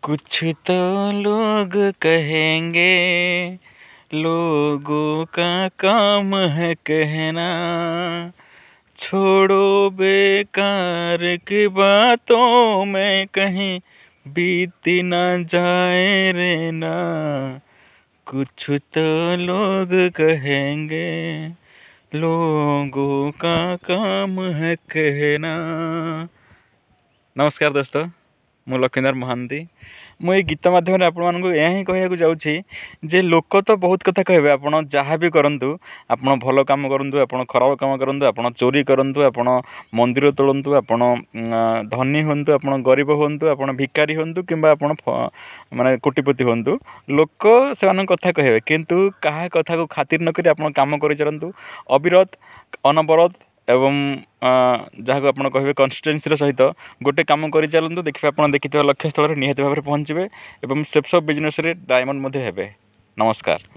कुछ तो लोग कहेंगे, लोगों का काम है कहना। छोड़ो बेकार की बातों में कहीं बीत ना जाए रे ना। कुछ तो लोग कहेंगे, लोगों का काम है कहना। नमस्कार दोस्तों, ମୁଁ ଲକ୍ଷ୍ମୀଧର ମହାନ୍ତି। ମୁଁ ଏଇ ଗୀତ ମାଧ୍ୟମରେ ଆପଣମାନଙ୍କୁ ଏହା ହିଁ କହିବାକୁ ଯାଉଛି ଯେ ଲୋକ ତ ବହୁତ କଥା କହିବେ। ଆପଣ ଯାହା ବି କରନ୍ତୁ, ଆପଣ ଭଲ କାମ କରନ୍ତୁ, ଆପଣ ଖରାପ କାମ କରନ୍ତୁ, ଆପଣ ଚୋରି କରନ୍ତୁ, ଆପଣ ମନ୍ଦିର ତୋଳନ୍ତୁ, ଆପଣ ଧନୀ ହୁଅନ୍ତୁ, ଆପଣ ଗରିବ ହୁଅନ୍ତୁ, ଆପଣ ଭିକାରୀ ହୁଅନ୍ତୁ କିମ୍ବା ଆପଣ ମାନେ କୋଟିପତି ହୁଅନ୍ତୁ, ଲୋକ ସେମାନଙ୍କ କଥା କହିବେ। କିନ୍ତୁ କାହା କଥାକୁ ଖାତିର ନକରି ଆପଣ କାମ କରିଚାଲନ୍ତୁ ଅବିରତ, ଅନବରତ ଏବଂ ଯାହାକୁ ଆପଣ କହିବେ କନସିଷ୍ଟେନ୍ସିର ସହିତ ଗୋଟେ କାମ କରିଚାଲନ୍ତୁ। ଦେଖିବେ ଆପଣ ଦେଖିଥିବା ଲକ୍ଷ୍ୟ ସ୍ଥଳରେ ନିହାତି ଭାବରେ ପହଞ୍ଚିବେ ଏବଂ ସେପ୍ସ ଅଫ୍ ବିଜନେସ୍ରେ ଡାଇମଣ୍ଡ ମଧ୍ୟ ହେବେ। ନମସ୍କାର।